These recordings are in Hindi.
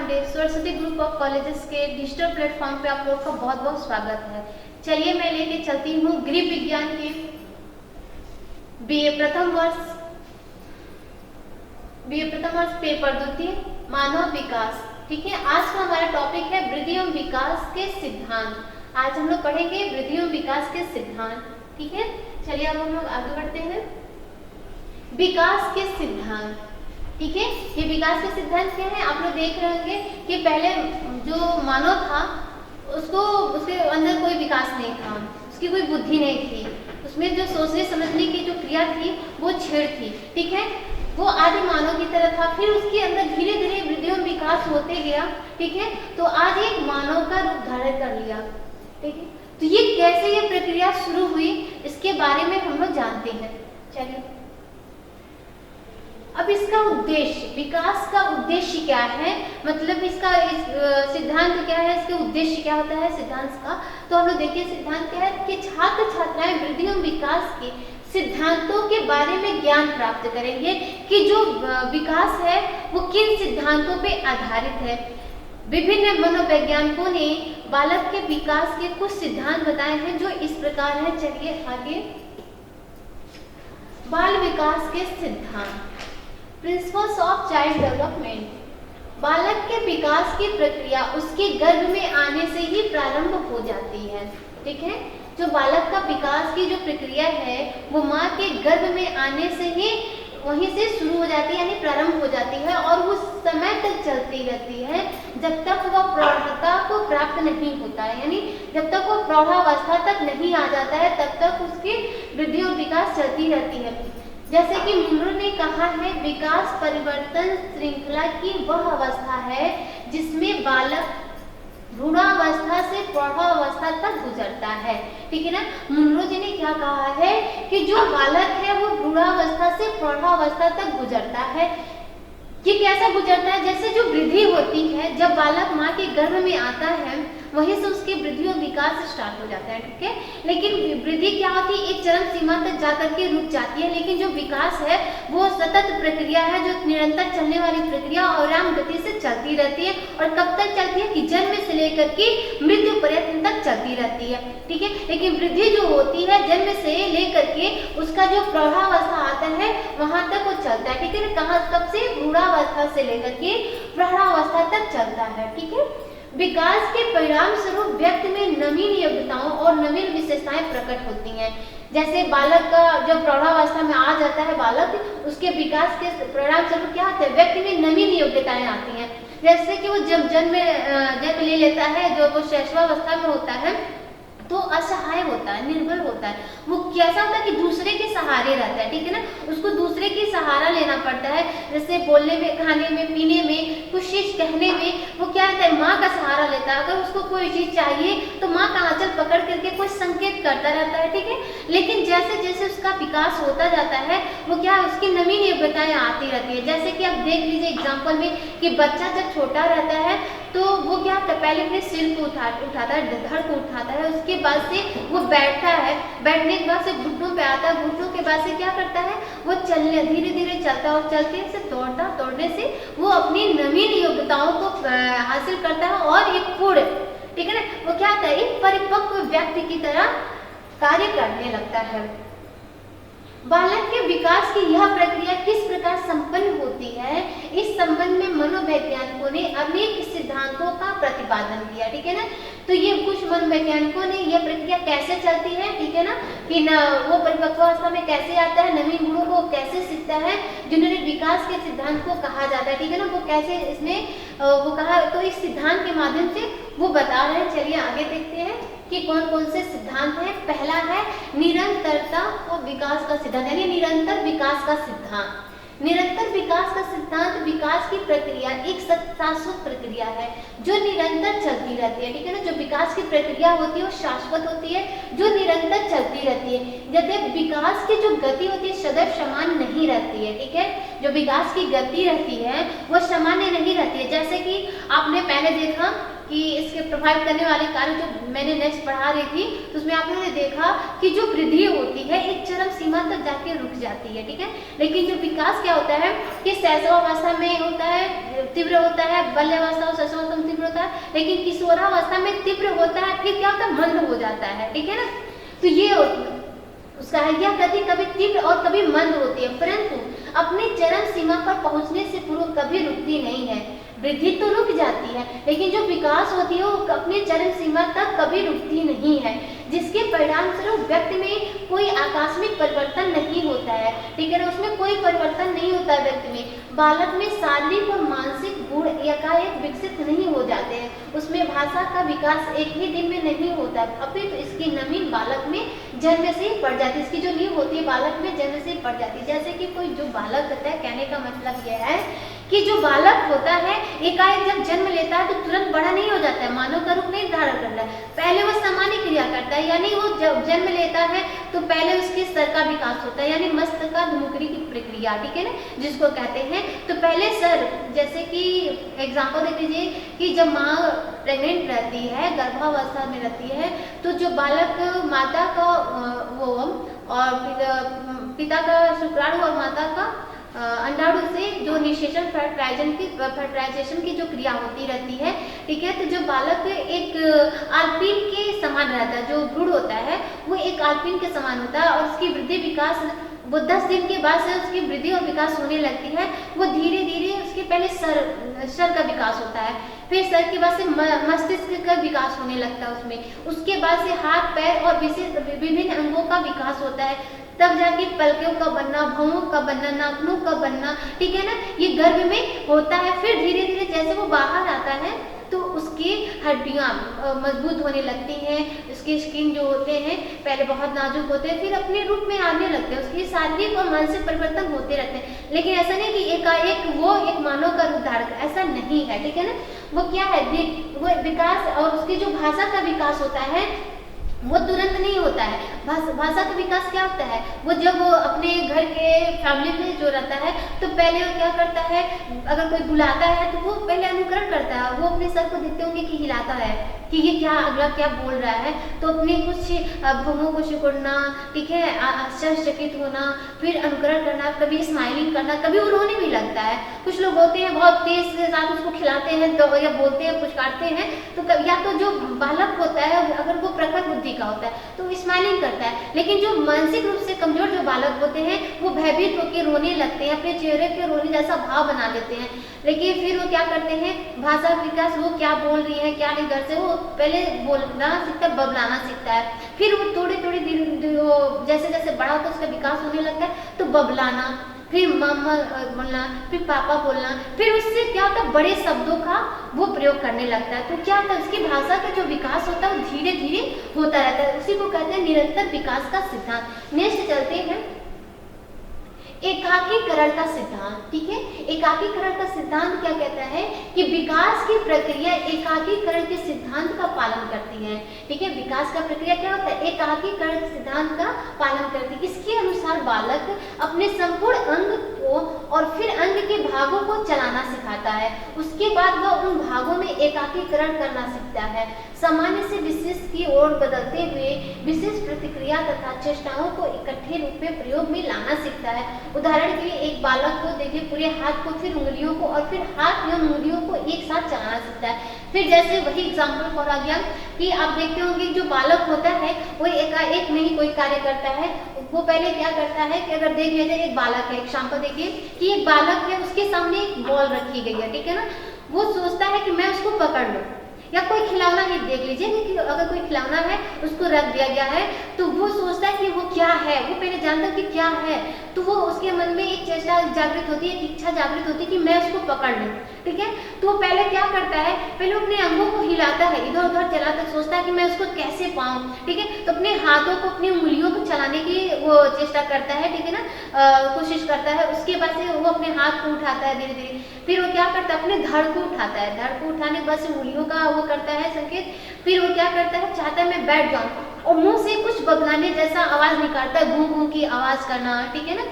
Pandey Saraswati group of colleges के डिजिटल प्लेटफॉर्म पे आप लोग का बहुत बहुत स्वागत है। चलिए मैं लेके चलती हूँ गृह विज्ञान के बीए प्रथम वर्ष पेपर द्वितीय मानव विकास। ठीक है, आज का हमारा टॉपिक है वृद्धि एवं विकास के सिद्धांत। आज हम लोग पढ़ेंगे वृद्धि एवं विकास के सिद्धांत। ठीक है, चलिए अब हम लोग आगे बढ़ते हैं। विकास के सिद्धांत। ठीक है, ये विकास के सिद्धांत क्या है? आप लोग देख रहे होंगे कि पहले जो मानव था उसके अंदर कोई विकास नहीं था, उसकी कोई बुद्धि नहीं थी, उसमें जो सोचने समझने की जो क्रिया थी वो छेड़ थी। ठीक है, वो आदि मानव की तरह था। फिर उसके अंदर धीरे धीरे वृद्धि एवं विकास होते गया। ठीक है, तो आज एक मानव का रूप धारण कर लिया। ठीक है, तो ये कैसे ये प्रक्रिया शुरू हुई इसके बारे में हम लोग जानते हैं। चलिए, अब इसका उद्देश्य, विकास का उद्देश्य क्या है, मतलब इसका सिद्धांत क्या है, इसके उद्देश्य क्या होता है सिद्धांत का। तो हम लोग देखिए सिद्धांत क्या है कि छात्र छात्राएं वृद्धि एवं विकास के सिद्धांतों के बारे में ज्ञान प्राप्त करेंगे कि जो विकास है वो किन सिद्धांतों पे आधारित है। विभिन्न मनोवैज्ञानिकों ने बालक के विकास के कुछ सिद्धांत बताए हैं जो इस प्रकार है। चलिए आगे, बाल विकास के सिद्धांत, प्रिंसिपल्स ऑफ चाइल्ड डेवलपमेंट। बालक के विकास की प्रक्रिया उसके गर्भ में आने से ही प्रारंभ हो जाती है। ठीक है, जो बालक का विकास की जो प्रक्रिया है वो माँ के गर्भ में आने से ही वहीं से शुरू हो जाती है, यानी प्रारंभ हो जाती है और उस समय तक चलती रहती है जब तक वह प्रौढ़ता को प्राप्त नहीं होता है, यानी जब तक वो प्रौढ़ावस्था तक नहीं आ जाता है तब तक उसकी वृद्धि और विकास चलती रहती है। जैसे कि मुनरो ने कहा है, विकास परिवर्तन श्रृंखला की वह अवस्था है जिसमें बालक भ्रूणावस्था से प्रौढ़ावस्था तक गुजरता है। ठीक है ना, मुनरो जी ने क्या कहा है कि जो बालक है वो भ्रूणावस्था से प्रौढ़ावस्था तक गुजरता है। ये कैसा गुजरता है? जैसे जो वृद्धि होती है, जब बालक माँ के गर्भ में आता है वहीं से उसकी वृद्धि और विकास स्टार्ट हो जाता है। ठीक है, लेकिन वृद्धि क्या होती है, एक चरम सीमा तक जाकर के रुक जाती है, लेकिन जो विकास है वो सतत प्रक्रिया है, जो निरंतर चलने वाली प्रक्रिया और आराम गति से चलती रहती है। और कब तक चलती है कि जन्म से लेकर के मृत्यु पर्यंत तक चलती रहती है। ठीक है, लेकिन वृद्धि जो होती है जन्म से लेकर के उसका जो प्रौढ़ावस्था आता है वहां तक वो चलता है। ठीक है, कहाँ कब से? भ्रूणावस्था से लेकर के प्रौढ़ावस्था तक चलता है। ठीक है, विकास के परिणाम स्वरूप व्यक्ति में नवीन योग्यताओं और नवीन विशेषताएं प्रकट होती हैं। जैसे बालक का जब प्रौढ़ावस्था में आ जाता है बालक, उसके विकास के परिणाम स्वरूप क्या होता है? व्यक्ति में नवीन योग्यताएं आती हैं। जैसे कि वो जब जन्म ले लेता है, जो वो शैशवावस्था में होता है तो असहाय होता है, निर्बल होता है। वो कैसा होता है कि दूसरे के सहारे रहता है। ठीक है ना, उसको दूसरे की सहारा लेना पड़ता है। जैसे बोलने में, खाने में, पीने में, कुछ चीज कहने में वो क्या होता है, माँ का सहारा लेता है। अगर उसको कोई चीज चाहिए तो माँ का आंचल पकड़ करके कुछ संकेत करता रहता है। ठीक है, लेकिन जैसे जैसे उसका विकास होता जाता है वो क्या, उसकी नवीन योग्यताएं आती रहती है। जैसे कि आप देख लीजिए एग्जाम्पल में कि बच्चा जब छोटा रहता है तो वो क्या होता है, पहले अपने सिर को उठाता है, धड़ को उठाता है, उसके बाद से वो बैठता है, बैठने के बाद से घुटनों पे आता है, घुटनों के बाद से क्या करता है, वो चलने धीरे धीरे चलता है और चलते से तोड़ने से वो अपनी नवीन योग्यताओं को हासिल करता है और एक पूर्ण, ठीक है ना, वो क्या होता है, एक परिपक्व व्यक्ति की तरह कार्य करने लगता है। बालक के विकास की यह प्रक्रिया किस प्रकार संपन्न होती है, इस संबंध में मनोवैज्ञानिकों ने अनेक सिद्धांतों का प्रतिपादन किया। ठीक है ना, तो ये कुछ मनोवैज्ञानिकों ने यह प्रक्रिया कैसे चलती है, ठीक है ना, कि वो परिपक्वावस्था में कैसे आता है, नवीन गुणों को कैसे सीखता है, जिन्होंने विकास के सिद्धांत को कहा जाता है। ठीक है ना, वो कैसे इसमें वो कहा, तो इस सिद्धांत के माध्यम से वो बता रहे हैं। चलिए आगे देखते हैं कि कौन कौन से सिद्धांत हैं। पहला है निरंतरता और विकास का सिद्धांत, यानी निरंतर विकास का सिद्धांत। निरंतर विकास का सिद्धांत विकास की प्रक्रिया एक शाश्वत प्रक्रिया है जो निरंतर चलती रहती है। ठीक है ना, जो विकास की प्रक्रिया होती है वो शाश्वत होती है, जो निरंतर चलती रहती है। जबकि विकास की जो गति होती है सदैव समान नहीं रहती है। ठीक है, जो विकास की गति रहती है वो सामान्य नहीं रहती है। जैसे कि आपने पहले देखा कि इसके प्रभावित करने वाले कार्य जो मैंने नेक्स्ट पढ़ा रही थी तो उसमें आप लोगों ने देखा कि जो वृद्धि होती है एक चरम सीमा तक जाके रुक जाती है, ठीक है। लेकिन जो विकास क्या होता है कि शैशवावस्था में होता है, तीव्र होता है, बाल्यावस्था और शैशवावस्था में तीव्र होता है, लेकिन किशोरावस्था में तीव्र होता है, फिर क्या होता है मंद हो जाता है, ठीक है ना। तो ये उसका यह गति कभी तीव्र और कभी मंद होती है, परंतु अपनी चरम सीमा पर पहुंचने से पूर्व कभी रुकती नहीं है। वृद्धि तो रुक जाती है, लेकिन जो विकास होती है वो अपनी चरम सीमा तक कभी रुकती नहीं है, जिसके परिणाम स्वरूप व्यक्ति में कोई आकस्मिक परिवर्तन नहीं होता है, ठीक है ना। उसमें कोई परिवर्तन नहीं होता है व्यक्ति में। बालक में शारीरिक और मानसिक गुण एकाएक विकसित नहीं हो जाते हैं। उसमें भाषा का विकास एक ही दिन में नहीं होता, अपितु तो इसकी नवीन बालक में जन्म से ही पड़ जाती है। इसकी जो नींव होती है बालक में जन्म से ही पड़ जाती है। जैसे कि कोई जो बालक होता है, कहने का मतलब यह है कि जो बालक होता है एकाएक जब जन्म लेता है तो तुरंत बड़ा नहीं हो जाता है, मानव का रूप नहीं धारण करता है। पहले वो सामान्य क्रिया करता है, यानी वो जब जन्म लेता है तो पहले उसके सर का विकास होता है, यानी मस्तकाभिमुखी की प्रक्रिया, ठीक है ना, जिसको कहते हैं। तो पहले सर, जैसे कि एग्जाम्पल देख लीजिए कि जब माँ प्रेग्नेंट रहती है, गर्भावस्था में रहती है, तो जो बालक माता का वो और पिता का शुक्राणु और माता का अंडाणु से जो निषेचन फर्टिलाइजेशन की जो क्रिया होती रहती है, ठीक है। तो जो बालक एक आल्पिन के समान रहता है, जो भ्रूण होता है वो एक आल्पिन के समान होता है, और उसकी वृद्धि विकास वो 10 दिन के बाद से उसकी वृद्धि और विकास होने लगती है। वो धीरे धीरे उसके पहले सर का विकास होता है, फिर सर के बाद से मस्तिष्क का विकास होने लगता है उसमें, उसके बाद से हाथ पैर और विभिन्न अंगों का विकास होता है, तब जाके पलकों का बनना, भौहों का बनना, नाखूनों का बनना, ठीक है ना, ये गर्भ में होता है। फिर धीरे धीरे जैसे वो बाहर आता है तो उसकी हड्डियां मजबूत होने लगती हैं, उसके स्किन जो होते हैं पहले बहुत नाजुक होते हैं, फिर अपने रूप में आने लगते हैं, उसके शारीरिक और मानसिक परिवर्तन होते रहते हैं। लेकिन ऐसा नहीं कि एकाएक वो एक मानव का रूप धारण कर, ऐसा नहीं है, ठीक है ना। वो क्या है, वो विकास और उसकी जो भाषा का विकास होता है वो तुरंत नहीं होता है। भाषा का विकास क्या होता है, वो जब वो अपने घर के फैमिली में जो रहता है तो पहले वो क्या करता है, अगर कोई बुलाता है तो वो पहले अनुकरण करता है, वो अपने सर को देखते होंगे कि हिलाता है कि ये क्या अगला क्या बोल रहा है, तो अपने कुछ भौहों को सिकुड़ना, ठीक है, आश्चर्यचकित होना, फिर अनुकरण करना, कभी स्माइलिंग करना, कभी वो रोने भी लगता है। कुछ लोग होते हैं बहुत तेज के साथ उसको खिलाते हैं तो या बोलते हैं, कुछ काटते हैं, तो या तो जो बालक होता है अगर वो प्रखर बुद्धि का होता है तो स्माइलिंग करता है, लेकिन जो मानसिक रूप से कमजोर जो बालक होते हैं वो भयभीत होकर रोने लगते हैं, अपने चेहरे पे रोने जैसा भाव बना लेते हैं। लेकिन फिर वो क्या करते हैं, भाषा विकास, वो क्या बोल रही है क्या नहीं, घर से वो पहले बोलना सीखता है, बबलाना सीखता है, फिर वो थोड़ी थोड़ी जैसे जैसे बड़ा होता है उसका विकास होने लगता है तो बबलाना, फिर मामा बोलना, फिर पापा बोलना, फिर उससे क्या होता है बड़े शब्दों का वो प्रयोग करने लगता है। तो क्या होता है उसकी भाषा का जो विकास होता है वो धीरे धीरे होता रहता है, उसी को कहते हैं निरंतर विकास का सिद्धांत। नेक्स्ट चलते हैं एकाकीकरण का सिद्धांत, ठीक है। एकाकीकरण का सिद्धांत क्या कहता है कि विकास की प्रक्रिया एकाकीकरण के सिद्धांत का पालन करती है, ठीक है। विकास का प्रक्रिया क्या होता है, एकाकीकरण के सिद्धांत का पालन करती है। इसके अनुसार बालक अपने संपूर्ण अंग को और फिर अंग के भागों को चलाना सिखाता है, उसके बाद वह उन भागों में एकाकीकरण करना सीखता है, सामान्य से विशिष्ट की ओर बदलते हुए विशिष्ट प्रतिक्रिया तथा चेष्टाओं को इकट्ठे रूप में प्रयोग में लाना सीखता है। उदाहरण के लिए एक बालक को देखिए पूरे हाथ को, फिर उंगलियों को और फिर हाथ या उंगलियों को एक साथ चलाना सीखता है। फिर जैसे वही एग्जाम्पल और आ गया कि आप देखते होंगे जो बालक होता है वो एकाएक नहीं कोई कार्य करता है, वो पहले क्या करता है कि अगर देख लीजिए एक बालक है, एग्जाम्पल देखिए कि एक बालक है, उसके सामने एक बॉल रखी गई है, ठीक है ना, वो सोचता है कि मैं उसको पकड़ लूं, या कोई खिलौना ही देख लीजिए कि अगर कोई खिलौना है उसको रख दिया गया है तो वो सोचता है कि वो क्या है, वो पहले जानता है कि क्या है, तो वो उसके मन में एक चेष्टा जागृत होती है, इच्छा जागृत होती है कि मैं उसको पकड़ लूं, ठीक है। तो वो पहले क्या करता है, पहले अपने अंगों को हिलाता है, इधर उधर चलाता है, सोचता है कि मैं उसको कैसे पाऊं, ठीक है। तो अपने हाथों को, अपनी उंगलियों को चलाने की वो चेष्टा करता है, ठीक है ना, कोशिश करता है। उसके बाद से वो अपने हाथ को उठाता है धीरे धीरे, फिर वो क्या करता है अपने धड़ को उठाता है, धड़ को उठाने के बाद से उंगलियों का वो करता है संकेत, फिर वो क्या करता है, चाहता है मैं बैठ जाऊं और मुंह से कुछ बबलाने जैसा आवाज निकालता है, घूं घूं की आवाज करना, ठीक है ना।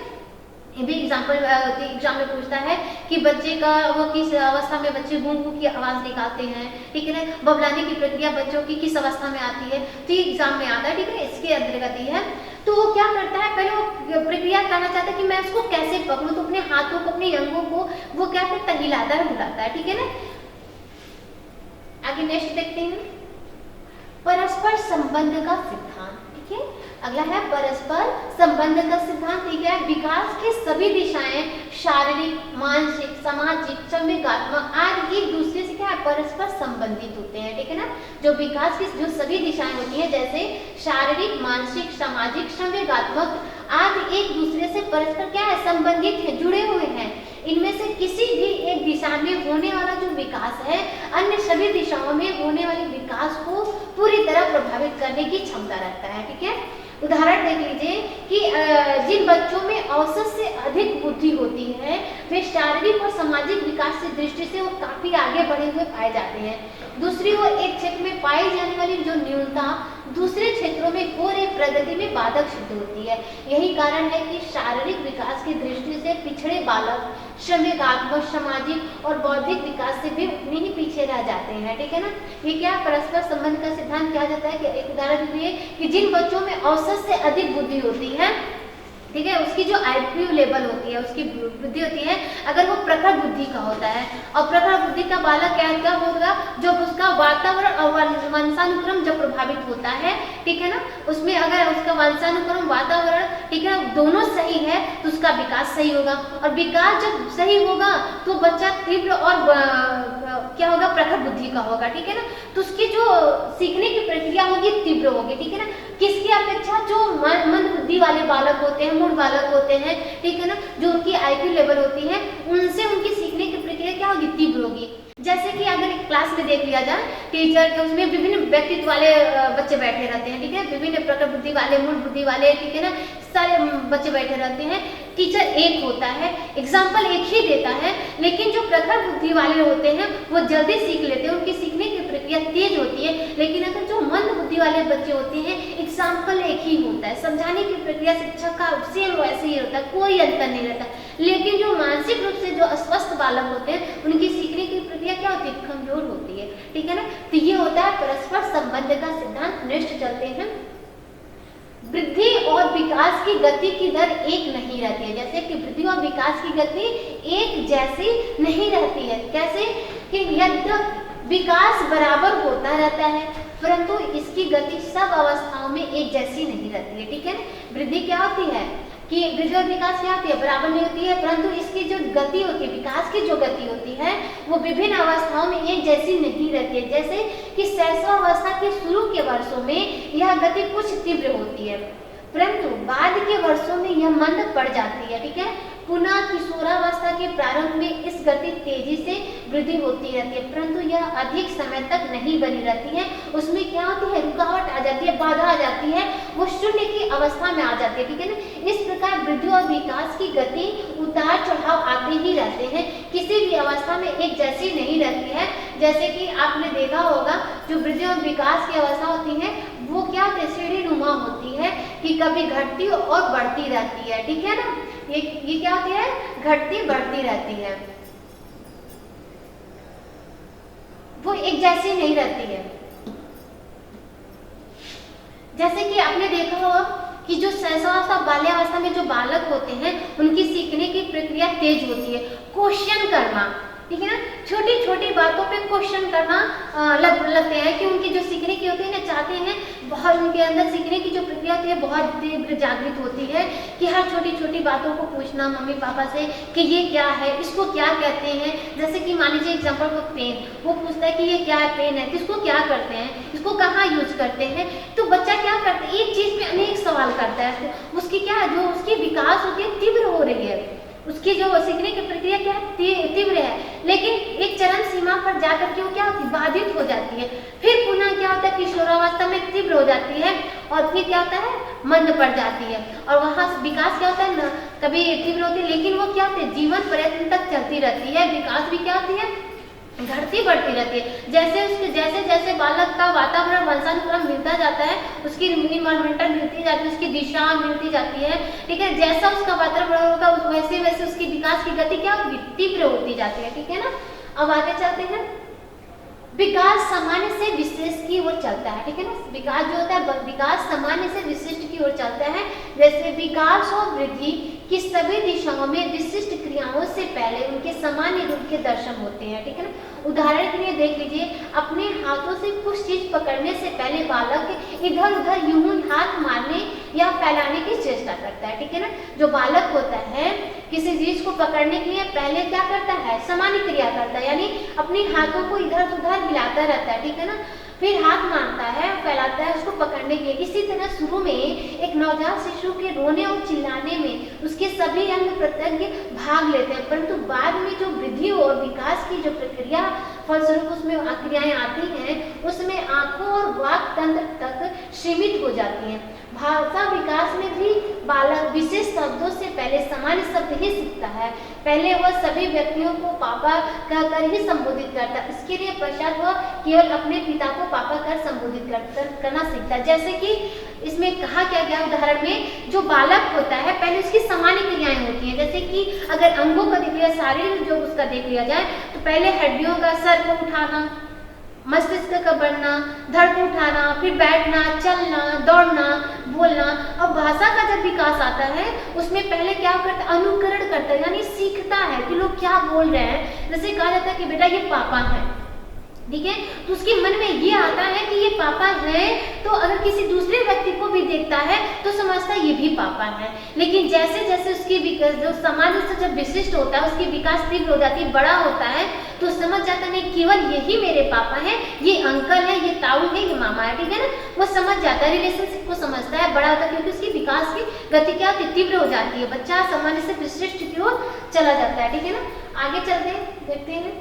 ये भी एग्जाम में पूछता है कि बच्चे का वो किस अवस्था में बच्चे घूं घूं की आवाज निकालते हैं, ठीक है ना, बबलाने की प्रक्रिया बच्चों की किस अवस्था में आती है, तो ये एग्जाम में आता है, ठीक है, इसके अंतर्गत ही है। तो वो क्या करता है, पहले वो प्रक्रिया करना चाहता है कि मैं उसको कैसे पकड़ूं, तो अपने हाथों को, अपने अंगों को वो क्या करता है, हिलाता है, बुलाता है, ठीक है ना। आगे नेक्स्ट देखते हैं, परस्पर संबंध का सिद्धांत, ठीक है। अगला है परस्पर संबंध का सिद्धांत, ठीक है। विकास की सभी दिशाएं शारीरिक, मानसिक, सामाजिक, संवेगात्मक आदि एक दूसरे से क्या है, परस्पर संबंधित होते हैं, ठीक है ना। जो विकास की जो सभी दिशाएं होती हैं, जैसे शारीरिक, मानसिक, सामाजिक, संवेगात्मक आदि एक दूसरे से परस्पर क्या है, संबंधित है, जुड़े हुए हैं। इनमें से किसी भी एक दिशा में होने वाला जो विकास है, अन्य सभी दिशाओं में होने वाले विकास को पूरी तरह प्रभावित करने की क्षमता रखता है, ठीक है। उदाहरण देख लीजिए कि जिन बच्चों में औसत से अधिक बुद्धि होती है, वे शारीरिक और सामाजिक विकास की दृष्टि से वो काफी आगे बढ़े हुए पाए जाते हैं। दूसरी ओर एक क्षेत्र में पाई जाने वाली जो न्यूनता दूसरे क्षेत्रों में हो रही प्रगति में बाधक सिद्ध होती है। यही कारण है कि शारीरिक विकास की दृष्टि से पिछड़े बालक संवेगात्मक, सामाजिक और बौद्धिक विकास से भी उतने ही पीछे रह जाते हैं, ठीक है ना। ये क्या परस्पर संबंध का सिद्धांत क्या जाता है कि एक उदाहरण दीजिए कि जिन बच्चों में औसत से अधिक बुद्धि होती है, ठीक है, उसकी जो IQ लेवल होती है, उसकी बुद्धि होती है, अगर वो प्रखर बुद्धि का होता है, और प्रखर बुद्धि का बालक क्या होगा, जब उसका वातावरण और वंशानुक्रम जब प्रभावित होता है, ठीक है ना, उसमें अगर उसका वंशानुक्रम, वातावरण, ठीक है, दोनों सही है तो उसका विकास सही होगा। और विकास जब सही होगा तो बच्चा तीव्र और क्या होगा, प्रखर बुद्धि का होगा, ठीक है ना। तो उसकी जो सीखने की प्रक्रिया होगी तीव्र होगी, ठीक है ना। किसकी अपेक्षा, जो मंद बुद्धि वाले बालक होते हैं, मूढ़ बालक होते हैं, ठीक है ना, जो उनकी IQ लेवल होती है, उनसे उनकी सीखने की प्रक्रिया क्या होगी, तीव्र होगी। जैसे कि अगर एक क्लास में देख लिया जाए, टीचर के उसमें विभिन्न व्यक्तित्व वाले बच्चे बैठे रहते हैं, ठीक है, विभिन्न प्रकार बुद्धि वाले, मूल बुद्धि वाले, ठीक है ना, सारे बच्चे बैठे रहते हैं। टीचर एक होता है, एग्जाम्पल एक ही देता है, लेकिन जो प्रखर बुद्धि वाले होते हैं वो जल्दी सीख लेते हैं, उनकी सीखने की प्रक्रिया तेज होती है। लेकिन अगर जो मंद बुद्धि वाले बच्चे होते हैं, एग्जाम्पल एक ही होता है, समझाने की प्रक्रिया शिक्षक का सेम वैसे ही होता है, कोई अंतर नहीं रहता। लेकिन जो मानसिक रूप से जो अस्वस्थ बालक होते हैं, उनकी सीखने की प्रक्रिया क्या होती है, कमजोर होती है, ठीक है ना। तो ये होता है परस्पर संबंध का सिद्धांत। नेक्स्ट चलते हैं, वृद्धि और विकास की गति की दर एक नहीं रहती है। जैसे कि वृद्धि और विकास की गति एक जैसी नहीं रहती है। कैसे कि यद्यपि विकास बराबर होता रहता है, परंतु इसकी गति सब अवस्थाओं में एक जैसी नहीं रहती है, ठीक है ना। वृद्धि क्या होती है कि वृद्धि और विकास क्या होती है, बराबर नहीं होती है, परंतु इसकी जो गति होती है, विकास की जो गति होती है, वो विभिन्न अवस्थाओं में एक जैसी नहीं रहती है। जैसे कि शैशवावस्था के शुरू के वर्षों में यह गति कुछ तीव्र होती है, परंतु बाद के वर्षों में यह मंद पड़ जाती है, ठीक है। पुनः किशोरावस्था के प्रारंभ में इस गति तेजी से वृद्धि होती रहती है, परंतु यह अधिक समय तक नहीं बनी रहती है। उसमें क्या होती है, रुकावट आ जाती है, बाधा आ जाती है, वो शून्य की अवस्था में आ जाती है, ठीक है ना। इस प्रकार वृद्धि और विकास की गति उतार चढ़ाव आते ही रहते हैं, किसी भी अवस्था में एक जैसी नहीं रहती है। जैसे कि आपने देखा होगा, जो वृद्धि और विकास की अवस्था होती है वो क्या होती है, सीढ़ी नुमा होती है, कि कभी घटती और बढ़ती रहती है, ठीक है ना। ये क्या होती है, घटती बढ़ती रहती है, वो एक जैसी नहीं रहती है। जैसे कि आपने देखा होगा कि जो शैशवावस्था, बाल्यावस्था में जो बालक होते हैं, उनकी सीखने की प्रक्रिया तेज होती है। क्वेश्चन करना, ठीक है ना, छोटी छोटी बातों पे क्वेश्चन करना लगते हैं कि उनकी जो सीखने की होती है ना, चाहते हैं बहुत, उनके अंदर सीखने की जो प्रक्रिया होती है बहुत तीव्र जागृत होती है, कि हर छोटी छोटी बातों को पूछना मम्मी पापा से कि ये क्या है, इसको क्या कहते हैं। जैसे कि मान लीजिए एग्जाम्पल को पेन, वो पूछता है कि ये क्या है, पेन है, इसको क्या करते हैं, इसको कहाँ यूज करते हैं। तो बच्चा क्या करता है, एक चीज पे अनेक सवाल करता है, उसकी क्या जो उसकी विकास होती है तीव्र हो रही है, उसकी जो सीखने की प्रक्रिया क्या तीव्र है, लेकिन एक चरम सीमा पर जाकर के वो क्या होती है, बाधित हो जाती है। फिर पुनः क्या होता है, किशोरावस्था में तीव्र हो जाती है, और फिर क्या होता है, मंद पड़ जाती है। और वहाँ विकास क्या होता है ना, कभी तीव्र होती है, लेकिन वो क्या होती है, जीवन पर्यंत तक चलती रहती है। विकास भी क्या होती है, घटती बढ़ती रहती है। जैसे जैसे बालक का वातावरण, वंशानुक्रम मिलता जाता है, उसकी इन्वायरमेंटल मिलती जाती है, उसकी दिशा मिलती जाती है, ठीक है। जैसा उसका वातावरण होगा वैसे वैसे उसकी विकास की गति क्या होगी, तीव्र होती जाती है, ठीक है ना। अब आगे चलते हैं, विकास सामान्य से विशिष्ट की ओर चलता है, ठीक है ना। विकास जो होता है, विकास सामान्य से विशिष्ट की ओर चलता है। जैसे विकास और वृद्धि की सभी दिशाओं में विशिष्ट क्रियाओं से पहले उनके सामान्य रूप के दर्शन होते हैं, ठीक है ना। उदाहरण के लिए देख लीजिए, अपने हाथों से कुछ चीज पकड़ने से पहले बालक इधर उधर यूं हाथ मारने या फैलाने की चेष्टा करता है, ठीक है ना। जो बालक होता है किसी चीज को पकड़ने के लिए पहले क्या करता है, सामान्य क्रिया करता है, यानी अपने हाथों को इधर उधर हिलाता रहता है, ठीक है ना। फिर हाथ मारता है, फैलाता है उसको पकड़ने के लिए। इसी तरह शुरू में एक नवजात शिशु के रोने और चिल्लाने में उसके सभी अंग प्रत्यंग भाग लेते हैं, परंतु बाद में जो वृद्धि और विकास की जो प्रक्रिया फलस्वरूप उसमें क्रियाएं आती हैं, उसमें आंखों और वाक तंत्र तक सीमित हो जाती हैं। भाषा विकास में भी बालक विशेष शब्दों से पहले सामान्य शब्द ही सीखता है। पहले वह सभी व्यक्तियों को पापा कहकर ही संबोधित करता है, उसके लिए पश्चात वह केवल अपने पिता को पापा कर संबोधित करना सीखता है। जैसे कि इसमें कहा क्या गया उदाहरण में, जो बालक होता है पहले उसकी सामान्य क्रियाएं होती हैं। जैसे कि अगर अंगों का देख लिया, शारीरिक जो उसका देख लिया जाए, तो पहले हड्डियों का, सर को उठाना, मस्तिष्क का बढ़ना, धड़ को उठाना, फिर बैठना, चलना, दौड़ना, बोलना। अब भाषा का जब विकास आता है उसमें पहले क्या करता है, अनुकरण करता है, यानी सीखता है कि लोग क्या बोल रहे हैं। जैसे कहा जाता है कि बेटा ये पापा है, ठीक है, तो उसके मन में ये आता है कि ये पापा है, तो अगर किसी दूसरे व्यक्ति को भी देखता है तो समझता है ये भी पापा है। लेकिन जैसे जैसे उसकी विकास जो समाज से जब विशिष्ट होता है, उसकी विकास तीव्र हो जाती है, बड़ा होता है, तो समझ जाता नहीं केवल यही मेरे पापा है, ये अंकल है, ये ताऊ है, ये मामा है, ठीक है ना। वो समझ जाता है, रिलेशनशिप को समझता है, बड़ा होता है, क्योंकि उसकी विकास की गति क्या तीव्र हो जाती है, बच्चा सामान्य से विशिष्ट की ओर चला जाता है, ठीक है ना। आगे चलते हैं, देखते हैं।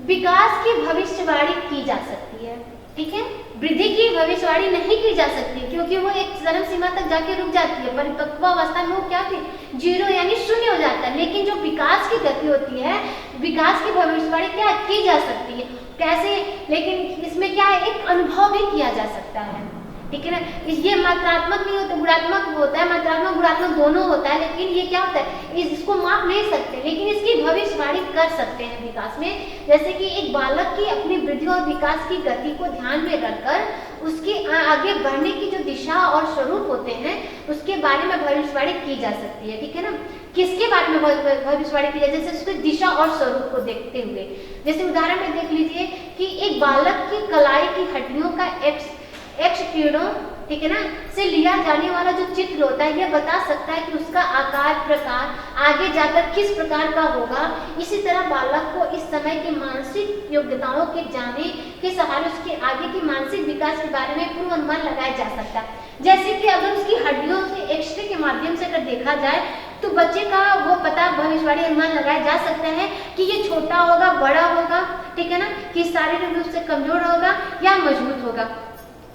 विकास की भविष्यवाणी की जा सकती है, ठीक है। वृद्धि की भविष्यवाणी नहीं की जा सकती, क्योंकि वो एक चरम सीमा तक जाके रुक जाती है। परिपक्व अवस्था में वो क्या थी, 0 यानी शून्य हो जाता है। लेकिन जो विकास की गति होती है, विकास की भविष्यवाणी क्या की जा सकती है, कैसे, लेकिन इसमें क्या है, एक अनुभव भी किया जा सकता है, ठीक है ना। ये मात्रात्मक नहीं होता, गुणात्मक होता है, मात्रात्मक गुणात्मक दोनों होता है। लेकिन ये क्या होता है, इसको माप नहीं सकते, लेकिन इसकी भविष्यवाणी कर सकते हैं विकास में। जैसे कि एक बालक की अपनी वृद्धि और विकास की गति को ध्यान में रखकर उसके आगे बढ़ने की जो दिशा और स्वरूप होते हैं, उसके बारे में भविष्यवाणी की जा सकती है, ठीक है ना। किसके बारे में भविष्यवाणी की जाए, जैसे उसकी दिशा और स्वरूप को देखते हुए। जैसे उदाहरण में देख लीजिए कि एक बालक की कलाई की हड्डियों का एक्स किरणों, ठीक है ना, से लिया जाने वाला जो चित्र होता है, यह बता सकता है कि उसका आकार प्रकार आगे जाकर किस प्रकार का होगा। इसी तरह बालक को इस समय की मानसिक योग्यताओं के जाने के सहारे उसके आगे की मानसिक विकास के बारे में पूर्व अनुमान लगाया जा सकता है। जैसे कि अगर उसकी हड्डियों से एक्सरे के माध्यम से अगर देखा जाए, तो बच्चे का वो पता भविष्यवाणी अनुमान लगाया जा सकता है कि ये छोटा होगा, बड़ा होगा, ठीक है ना, कि शारीरिक रूप से कमजोर होगा या मजबूत होगा।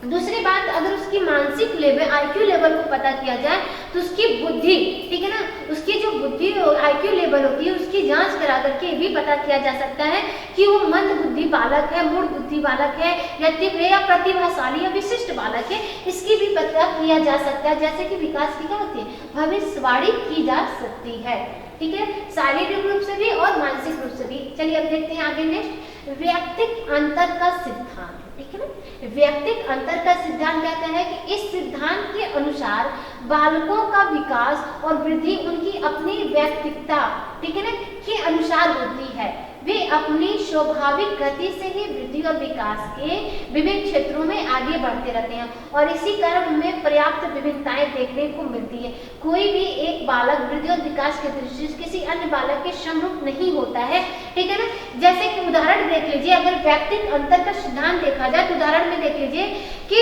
दूसरी बात, अगर उसकी मानसिक लेवल, आईक्यू लेवल को पता किया जाए, तो उसकी बुद्धि, ठीक है ना, उसकी जो बुद्धि आईक्यू लेवल होती है, उसकी जांच करा करके भी पता किया जा सकता है कि वो मंद बुद्धि बालक है, मूढ़ बुद्धि बालक है, या तीव्र या प्रतिभाशाली या विशिष्ट बालक है, इसकी भी पता किया जा सकता है। जैसे कि विकास की क्या होती है, भविष्यवाणी की जा सकती है, ठीक है, शारीरिक रूप से भी और मानसिक रूप से भी। चलिए अब देखते हैं आगे नेक्स्ट, व्यक्तिक अंतर का सिद्धांत, ठीक है ना। व्यक्तिक अंतर का सिद्धांत कहता है कि इस सिद्धांत के अनुसार बालकों का विकास और वृद्धि उनकी अपनी व्यक्तिकता, ठीक है ना, के अनुसार होती है। वे अपनी स्वाभाविक गति से ही वृद्धि और विकास के विभिन्न क्षेत्रों में आगे बढ़ते रहते हैं, और इसी कारण उनमें पर्याप्त विभिन्नताएं देखने को मिलती है। कोई भी एक बालक वृद्धि और विकास की दृष्टि से किसी अन्य बालक के समरूप नहीं होता है, ठीक है ना। जैसे कि उदाहरण देख लीजिए, अगर व्यक्तिक अंतर का सिद्धांत देखा जाए, तो उदाहरण में देख लीजिए कि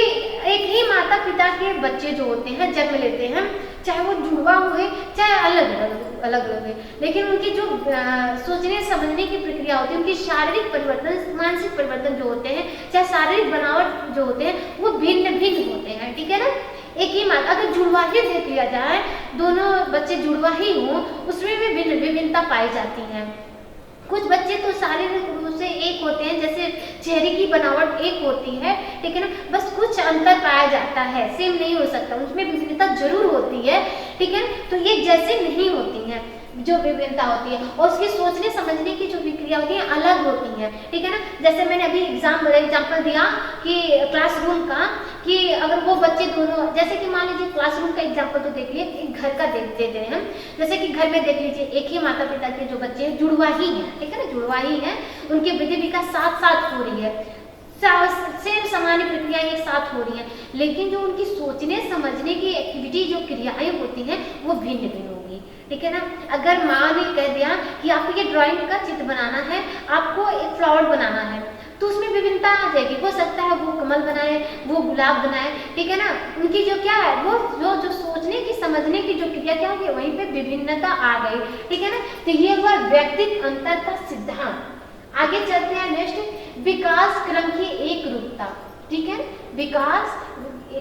एक ही माता पिता के बच्चे जो होते हैं, जन्म लेते हैं, चाहे वो जुड़वा हुए चाहे अलग अलग है, लेकिन उनकी जो सोचने समझने की प्रक्रिया होती है, उनकी शारीरिक परिवर्तन, मानसिक परिवर्तन जो होते हैं, चाहे शारीरिक बनावट जो होते हैं, वो भिन्न भिन्न होते हैं, ठीक है ना। एक ही माता, अगर जुड़वा ही देख लिया जाए, दोनों बच्चे जुड़वा ही हों, उसमें भी भिन्न विभिन्नता पाई जाती है। कुछ बच्चे तो शारीरिक रूप से एक होते हैं, जैसे चेहरे की बनावट एक होती है, ठीक है ना, बस कुछ अंतर पाया जाता है, सेम नहीं हो सकता, उसमें विभिन्नता जरूर होती है, ठीक है, तो ये जैसे नहीं होती है। जो विभिन्नता होती है, और उसकी सोचने समझने की जो प्रक्रिया होती है अलग होती है, ठीक है ना। जैसे मैंने अभी एग्जाम्पल दिया कि क्लासरूम का, कि अगर वो बच्चे दोनों, जैसे कि मान लीजिए क्लासरूम का एग्जाम्पल तो देख लिए, एक घर का देते हैं हम, जैसे कि घर में देख लीजिए एक ही माता पिता के जो बच्चे हैं जुड़वा ही हैं, ठीक है ना, जुड़वा ही हैं, उनकी वृद्धि विकास साथ साथ हो रही है, सेम सामान्य प्रक्रिया एक साथ हो रही है, लेकिन जो उनकी सोचने समझने की एक्टिविटी जो क्रियाएं होती हैं वो भिन्न भिन्न होगी, ठीक है ना। अगर माँ ने कह दिया कि आपको ये ड्राइंग का चित्र बनाना है, आपको एक फ्लावर बनाना है, तो उसमें विभिन्नता आ जाएगी, हो सकता है वो कमल बनाए, वो गुलाब बनाए, ठीक है ना। उनकी जो क्या है वो जो सोचने की समझने की जो क्रिया क्या होगी, वहीं पे विभिन्नता आ गई, ठीक है ना। तो ये हुआ व्यक्तित्व अंतर का सिद्धांत। आगे चलते हैं नेक्स्ट, विकास क्रम की एक रूपता, ठीक है। विकास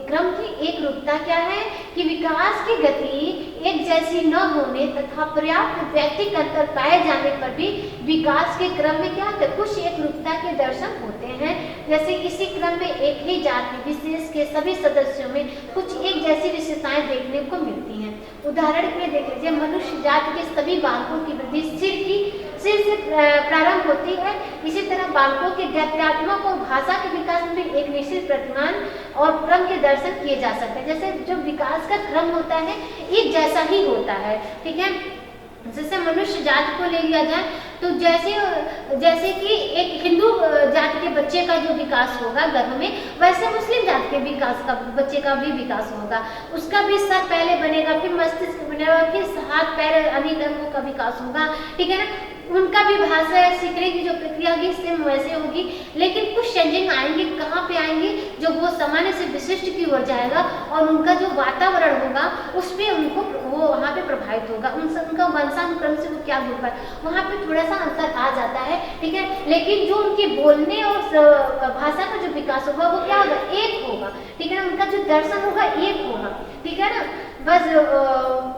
क्रम की एक रूपता क्या है कि विकास की गति एक जैसी न होने तथा पर्याप्त व्यक्तिगत अंतर पाए जाने पर भी विकास के क्रम में क्या होता है, कुछ एक रूपता के दर्शन होते हैं। जैसे किसी क्रम में एक ही जाति विशेष के सभी सदस्यों में कुछ एक जैसी विशेषताएं देखने को मिलती हैं। उदाहरण के लिए देख लीजिए, मनुष्य जाति के सभी बालकों की वृद्धि सिर से प्रारंभ होती है। इसी तरह बालकों के गद्यात्मक और भाषा के विकास में भी एक निश्चित प्रतिमान और क्रम के दर्शन किए जा सकते हैं। जैसे जो विकास का क्रम होता है एक जैसा ही होता है, ठीक है। जैसे मनुष्य जाति को ले लिया जाए तो जैसे कि एक हिंदू जाति के बच्चे का जो विकास होगा गर्भ में, वैसे मुस्लिम जाति के विकास का बच्चे का भी विकास होगा। उसका भी सर पहले बनेगा, फिर मस्तिष्क बनेगा, फिर हाथ पैर अनेक अंगों का विकास होगा, ठीक है ना। उनका भी भाषा सीखने की जो प्रक्रिया होगी सेम वैसे होगी, लेकिन कुछ चेंजिंग आएंगे, कहाँ पे आएंगे, जो वो सामान्य से विशिष्ट की ओर जाएगा और उनका जो वातावरण होगा उस पर उनको वो वहाँ पे प्रभावित होगा, उनका वंशानुक्रम से वो क्या जुड़ पाए, वहाँ पे थोड़ा सा अंतर आ जाता है, ठीक है। लेकिन जो उनके बोलने और भाषा का जो विकास होगा वो क्या होगा, एक होगा, ठीक है ना। उनका जो दर्शन होगा एक होगा, ठीक है ना। बस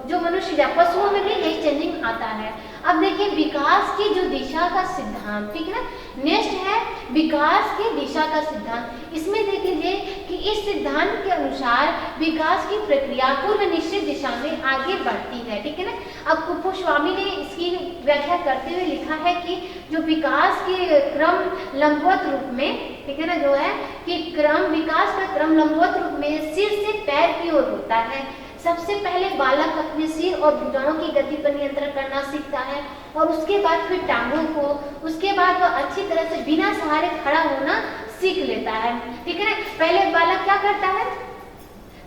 जो मनुष्य पशुओं में भी यही चेंजिंग आता है। अब देखिए विकास की जो दिशा का सिद्धांत, ठीक है ना। नेक्स्ट है विकास की दिशा का सिद्धांत। इसमें देख लीजिए कि इस सिद्धांत के अनुसार विकास की प्रक्रिया पूर्व निश्चित दिशा में आगे बढ़ती है, ठीक है ना। अब कुपुस्वामी ने इसकी व्याख्या करते हुए लिखा है कि जो विकास के क्रम लंबवत रूप में, ठीक है ना, जो है कि विकास का क्रम लंबवत रूप में सिर से पैर की ओर होता है। सबसे पहले बालक अपने सिर और भुजाओं की गति पर नियंत्रण करना सीखता है और उसके बाद फिर टांगों को, उसके बाद वह अच्छी तरह से बिना सहारे खड़ा होना सीख लेता है, ठीक है ना। पहले बालक क्या करता है,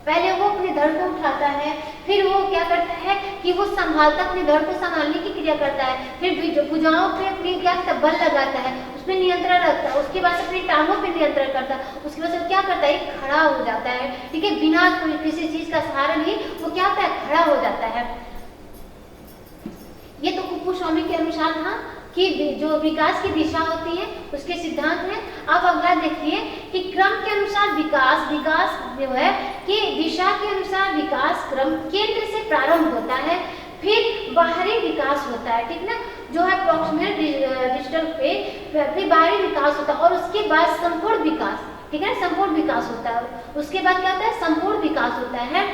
पहले वो अपने धड़ को उठाता है, फिर वो क्या करता है कि वो संभालता, अपने धड़ को संभालने की क्रिया करता है, फिर भुजाओं पे अपनी क्या बल लगाता है, उसमें नियंत्रण रखता है, उसके बाद अपनी टांगों पे नियंत्रण करता है, उसके बाद क्या करता है, खड़ा हो जाता है, ठीक है, बिना किसी चीज का सहारा लिए वो क्या होता है, खड़ा हो जाता है। ये तो कुपुस्वामी के अनुसार था कि जो विकास की दिशा होती है उसके सिद्धांत है। अब अगला देखिए कि क्रम के अनुसार विकास जो है कि दिशा के अनुसार विकास क्रम केंद्र से प्रारंभ होता है, फिर बाहरी विकास होता है, ठीक ना, जो है प्रॉक्सिमल डिस्टल पे, फिर बाहरी विकास होता है और उसके बाद संपूर्ण विकास, ठीक है, संपूर्ण विकास होता है। उसके बाद क्या होता है, संपूर्ण विकास होता है,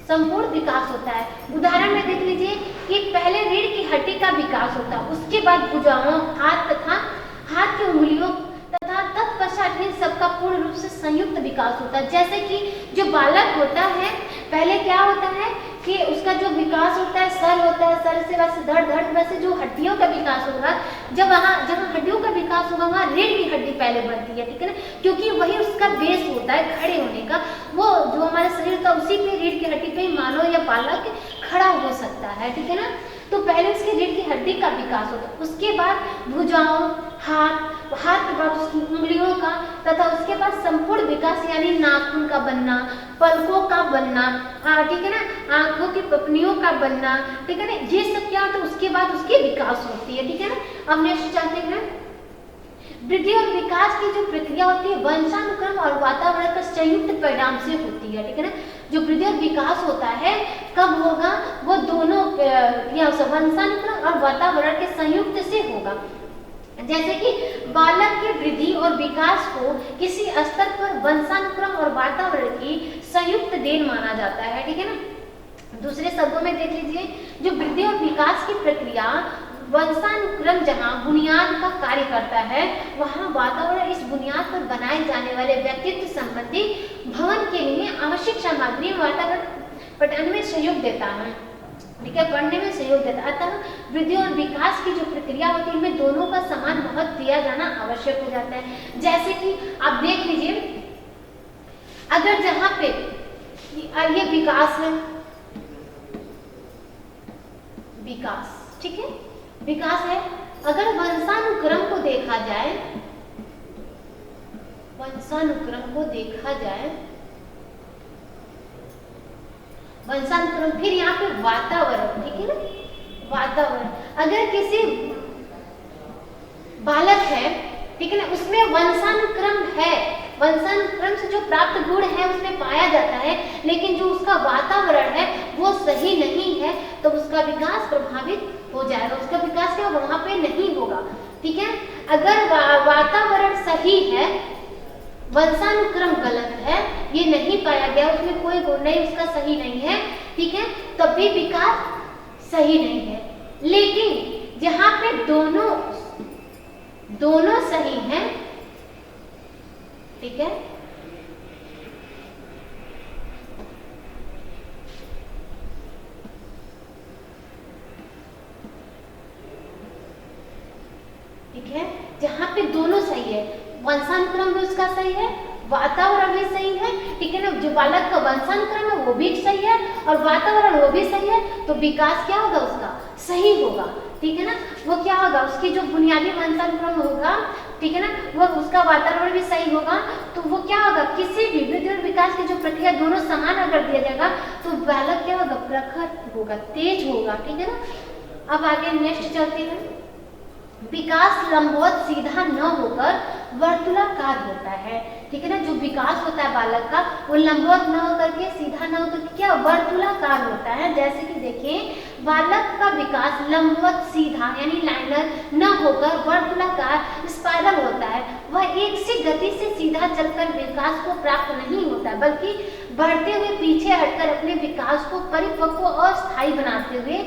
संपूर्ण विकास होता है। उदाहरण में देख लीजिए कि पहले रीढ़ की हड्डी का विकास होता है, उसके बाद भुजाओं, हाथ तथा हाथ की उंगलियों तथा तत्पश्चात इन सबका पूर्ण रूप से संयुक्त विकास होता है। जैसे कि जो बालक होता है पहले क्या होता है कि उसका जो विकास होता है, सर होता है, सर से वैसे धड़ वैसे जो हड्डियों का विकास होगा, जहाँ हड्डियों का विकास होगा वहाँ रीढ़ की हड्डी पहले बनती है, ठीक है ना, क्योंकि वही उसका बेस होता है खड़े होने का, वो जो हमारे शरीर का उसी पे रीढ़ की हड्डी पे मानव या बालक खड़ा हो सकता है, ठीक है ना। तो पहले उसकी रीढ़ की हड्डी का विकास होता है, उसके बाद भुजाओं, हाथ के बाद उसकी उंगलियों का, तथा उसके बाद संपूर्ण विकास यानी नाखून का बनना, पलकों का बनना, ठीक है ना, आंखों की पपनियों का बनना, ठीक है ना, ये सब क्या होता है, उसके बाद उसकी विकास होती है, ठीक है ना। अब नेक्स्ट चाहते हैं वृद्धि और विकास की जो प्रक्रिया होती है वंशानुक्रम और वातावरण का संयुक्त परिणाम से होती है, ठीक है ना। जो वृद्धि और विकास होता है कब होगा, वो दोनों वंशानुक्रम और वातावरण के संयुक्त से होगा। जैसे कि बालक की वृद्धि और विकास को किसी स्तर पर वंशानुक्रम और वातावरण की संयुक्त देन माना जाता है, ठीक है ना। दूसरे शब्दों में देख लीजिए, जो वृद्धि और विकास की प्रक्रिया वंशानुक्रम जहाँ बुनियाद का कार्य करता है, वहाँ वातावरण इस बुनियाद पर बनाए जाने वाले व्यक्तित्व संबंधी भवन के लिए आवश्यक सामग्री वातावरण पढ़ने में सहयोग देता है, ठीक है, पढ़ने में सहयोग देता है। अतः वृद्धि और विकास की जो प्रक्रिया होती है, इनमें दोनों का समान महत्व दिया जाना आवश्यक हो जाता है। जैसे कि आप देख लीजिए, अगर जहाँ पे ये विकास है, विकास, ठीक है, विकास है, अगर वंशानुक्रम को देखा जाए, वंशानुक्रम को देखा जाए, वंशानुक्रम, फिर यहाँ पे वातावरण, ठीक है ना, वातावरण, अगर किसी बालक है, ठीक है ना, उसमें वंशानुक्रम है, वंशानुक्रम से जो प्राप्त गुण है उसमें पाया जाता है, लेकिन जो उसका वातावरण है वो सही नहीं है, तो उसका विकास प्रभावित हो जाएगा, उसका विकास क्या वहां पे नहीं होगा, ठीक है। अगर वातावरण सही है, वंशानुक्रम गलत है, ये नहीं पाया गया, उसमें कोई गुण नहीं, उसका सही नहीं है, ठीक है, तब भी विकास सही नहीं है। लेकिन जहां पे दोनों सही हैं, ठीक है, ठीक है, जहां पे दोनों सही है, वंशानुक्रम भी उसका सही है, वातावरण भी सही है, ठीक है ना, जो बालक का वंशानुक्रम है वो भी सही है और वातावरण वो भी सही है, तो विकास क्या होगा उसका सही होगा, ठीक है ना। वो क्या होगा, उसकी जो बुनियादी वंशानुक्रम होगा, ठीक है ना, वो उसका वातावरण भी सही होगा, तो वो क्या होगा, किसी भी वृद्धि और विकास की जो प्रक्रिया दोनों समान अगर दिया जाएगा तो बालक क्या होगा, प्रखर होगा, तेज होगा, ठीक है ना। अब आगे नेक्स्ट चलते हैं, विकास लंबवत सीधा न होकर वर्तुलाकार होता है, ठीक है ना, जो विकास होता है बालक का वो लंबवत न होकर के, सीधा न होकर के क्या वर्तुलाकार होता है। जैसे कि देखिए, बालक का विकास लंबवत सीधा यानी लाइनर न होकर वर्तुलाकार स्पाइरल होता है, वह एक सी गति से सीधा चलकर विकास को प्राप्त नहीं होता है, बल्कि बढ़ते हुए पीछे हटकर अपने विकास को परिपक्व और स्थायी बनाते हुए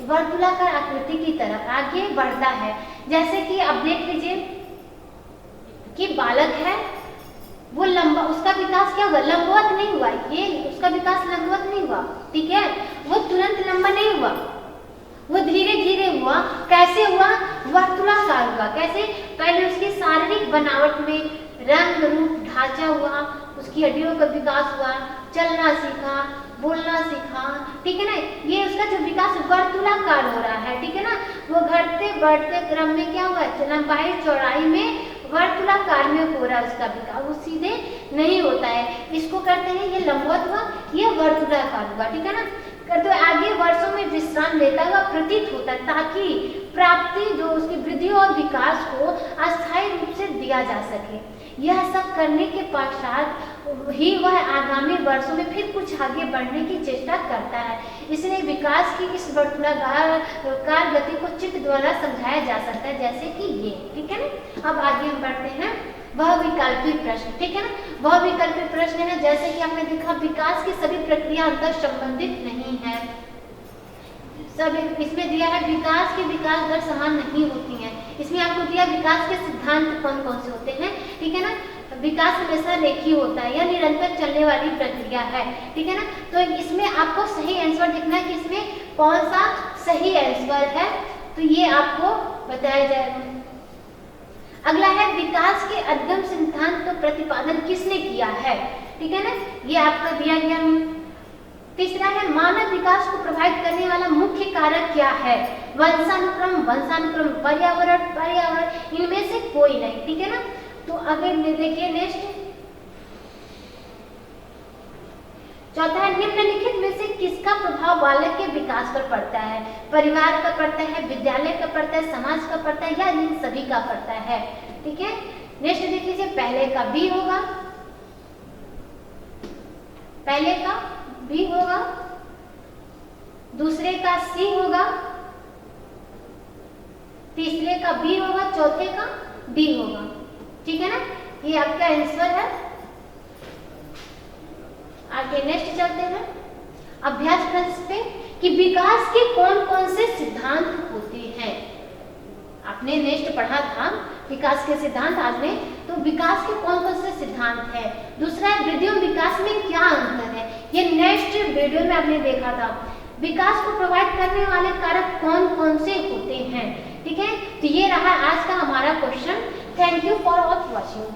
वर्तुलाकार आकृति की तरफ आगे बढ़ता है। जैसे कि आप देख लीजिए कि बालक है, वो लंबा, उसका विकास क्या हुआ, लंबवत नहीं हुआ, ये उसका विकास लंबवत नहीं हुआ, ठीक है, वो तुरंत लंबा नहीं हुआ, वो धीरे धीरे हुआ। कैसे हुआ, वर्तुलाकार हुआ। कैसे, पहले उसकी शारीरिक बनावट में रंग रूप ढांचा हुआ, उसकी हड्डियों का विकास हुआ, चलना सीखा, बोलना सीखा, ठीक है ना, ये उसका जो विकास वर्तुलाकार हो रहा है, ठीक है ना, वो घटते बढ़ते क्रम में क्या हुआ, लंबाई चौड़ाई में वर्तुलाकार में हो रहा है उसका विकास, वो सीधे नहीं होता है। इसको कहते हैं ये लंबवत हुआ, ये वर्तुलाकार हुआ, ठीक है ना। करते हुए आगे वर्षों में विश्राम लेता हुआ प्रतीत होता है, ताकि प्राप्ति जो उसकी वृद्धि और विकास को अस्थायी रूप से दिया जा सके। यह सब करने के पश्चात ही वह आगामी वर्षों में फिर कुछ आगे बढ़ने की चेष्टा करता है। इसलिए विकास की इस वर्तुलाकार गति को चित्र द्वारा समझाया जा सकता है, जैसे कि ये, ठीक है ना। अब आगे हम बढ़ते हैं, वह विकल्पित प्रश्न, ठीक है ना, वह विकल्पित प्रश्न है ना, जैसे कि आपने देखा विकास की सभी प्रक्रिया अंतर संबंधित नहीं है, सब इसमें दिया है विकास की विकास दर समान नहीं होती है। इसमें आपको दिया विकास के सिद्धांत कौन कौन से होते हैं, ठीक है ना, विकास हमेशा रेखीय होता है या निरंतर चलने वाली प्रक्रिया है, ठीक है ना। तो इसमें आपको सही आंसर देखना है कि इसमें कौन सा सही आंसर है, तो ये आपको बताया जाएगा। अगला है विकास के अध्ययन सिद्धांत का प्रतिपादन किसने किया है, ठीक है ना, ये आपका दिया गया। तीसरा है मानव विकास को प्रभावित करने वाला मुख्य कारक क्या है, वंशानुक्रम, पर्यावरण, इनमें से कोई नहीं, ठीक है ना। तो अगर देखिए नेक्स्ट, चौथा है निम्नलिखित में से किसका प्रभाव बालक के विकास पर पड़ता है, परिवार का पड़ता है, विद्यालय का पड़ता है, समाज का पड़ता है, या इन सभी का पड़ता है, ठीक है। नेक्स्ट देख लीजिए, पहले का बी होगा, पहले का बी होगा, दूसरे का सी होगा, तीसरे का बी होगा, चौथे का डी होगा, ठीक है ना, ये आपका आंसर है। आगे नेक्स्ट चलते हैं। अभ्यास प्रश्न पे कि विकास के कौन कौन से सिद्धांत होते हैं। आपने नेक्स्ट पढ़ा था विकास के सिद्धांत आज में, तो विकास के कौन कौन से सिद्धांत है। दूसरा है वृद्धि और विकास में क्या अंतर है, ये नेक्स्ट वीडियो में आपने देखा था। विकास को प्रभावित करने वाले कारक कौन कौन से होते हैं, ठीक है। तो ये रहा आज का हमारा question. Thank you for watching.